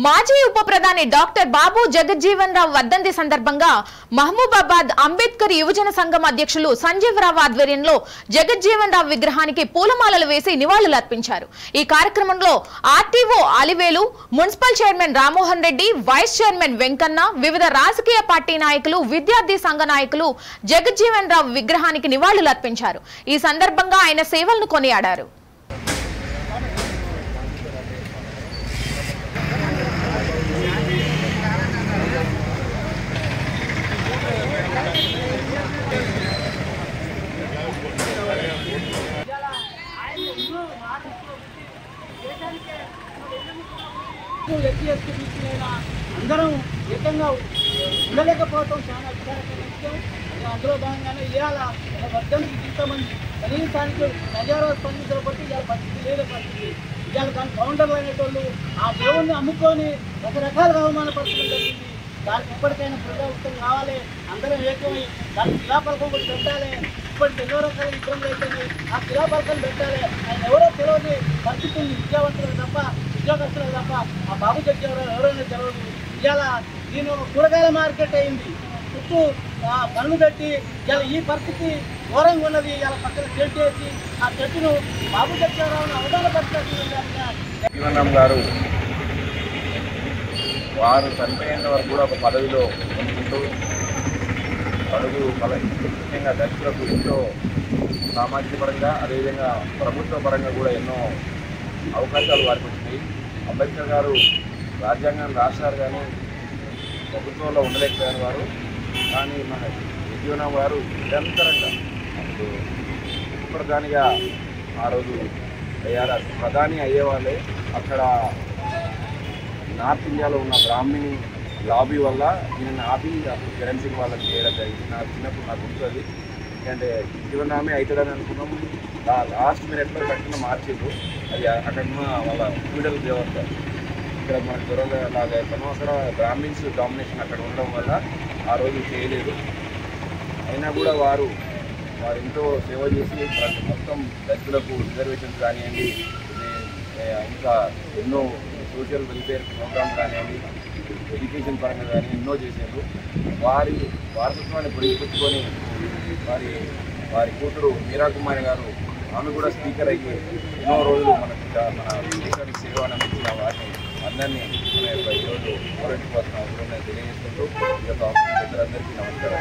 మాజీ ఉప ప్రధాని డాక్టర్ బాబు జగజ్జీవన్ రావు వర్ధంతి సందర్భంగా మహబూబాబాద్ అంబేద్కర్ యువజన సంఘం అధ్యక్షులు సంజీవ్ రావు ఆధ్వర్యంలో జగజ్జీవన్ రావు విగ్రహానికి పూలమాలలు వేసి నివాళులర్పించారు। ఈ కార్యక్రమంలో RTO Alivelu, municipal chairman Ramohan Reddy, vice chairman Venkanna, వివిధ రాజకీయ పార్టీ నాయకులు, విద్యార్థి సంఘ నాయకులు జగజ్జీవన్ రావు విగ్రహానికి నివాళులర్పించారు। ఈ సందర్భంగా ఆయన సేవలను కొనియాడారు। అందరం ఏకంగా ఉండలేకపోవటం చాలా విచారకరమైన విషయం। అందులో భాగంగానే ఇవాళ వర్ధంతికి ఇంతమంది కనీసానికి ప్రజారావు స్పందించడం బట్టి ఇవాళ పరిస్థితి లేని పరిస్థితి। ఇవాళ దాని కౌంటర్లు అనేటోళ్ళు ఆ దేవుణ్ణి అమ్ముకొని రకరకాలుగా అవమానపరచడం జరిగింది। దానికి ఇప్పటికైనా ప్రజాప్రభుత్వం కావాలి, అందరం ఏకమై దానికి శిలాపలకం కూడా పెట్టాలి। ఇప్పటికి ఎన్నో రకాల ఇబ్బందులు అయితే ఆ శిలాపలకం పెట్టాలి। ఆయన ఎవరో తెలియని పరిస్థితి ఉంది, విద్యావంతులకు తప్ప ఉద్యోగస్తులకు తప్ప ఆ బాబు జగజ్జీవన్ ఎవరైనా తెలియదు। ఇవాళ దీని ఒక కూరగాయల మార్కెట్ అయింది, చుట్టూ పనులు పెట్టి ఇలా ఈ పరిస్థితి ఘోరంగా ఉన్నది। ఇలా పక్కన చెట్టు వేసి ఆ చెట్టును బాబు జగజ్జీవన్ రావును జీవన్ రామ్ గారు వారు చనిపోయేంత వరకు కూడా ఒక పదవిలో ఉంటూ అడుగు ముఖ్యంగా దళితులకు ఎంతో సామాజిక పరంగా అదేవిధంగా ప్రభుత్వ పరంగా కూడా ఎన్నో అవకాశాలు వారికి వచ్చినాయి। అంబేద్కర్ గారు రాజ్యాంగాన్ని రాశారు కానీ ప్రభుత్వంలో ఉండలేకపోయిన వారు, కానీ మన జీవన్ రామ్ గారు నిరంతరంగా ప్రధానిగా ఆ రోజు అయ్యారు। ప్రధాని అయ్యేవాళ్ళే అక్కడ నార్త్ ఇండియాలో ఉన్న బ్రాహ్మిణి లాబీ వల్ల నేను ఆపి అప్పుడు కిరణ్ సింగ్ వాళ్ళకి చేయడం జరిగింది। నాకు చిన్నప్పుడు నాకు ఉంటుంది, ఎందుకంటే జీవన్ రామే అవుతాడని అనుకున్నాం। లాస్ట్ మినిట్లో కట్టిన మార్చేది అది అక్కడ ఉన్న వాళ్ళ ఫ్యూడల్ దేవత ఇక్కడ మన జ్వరాలు లాగా అయిపోయినాం। అక్కడ బ్రాహ్మిన్స్ డామినేషన్ అక్కడ ఉండడం వల్ల ఆ రోజు చేయలేదు। అయినా కూడా వారు ఎంతో సేవ చేసి మొత్తం దళితులకు రిజర్వేషన్స్ కానివ్వండి, ఇంకా ఎన్నో సోషల్ వెల్ఫేర్ ప్రోగ్రామ్స్ కానివ్వండి, ఎడ్యుకేషన్ పరంగా కానీ ఎన్నో చేశారు। వారి వారసత్వాన్ని పొడిగిపుచ్చుకొని వారి కూతురు మీరా కుమారి గారు ఆమె కూడా స్పీకర్ అయ్యి ఎన్నో రోజులు మన దేశానికి సేవ అందించిన వారిని అందరినీ మన యొక్క ఈరోజు గౌరవించుకోవాల్సిన అవసరం తెలియజేసుకుంటూ ఈ యొక్క అందరికీ నమస్కారం।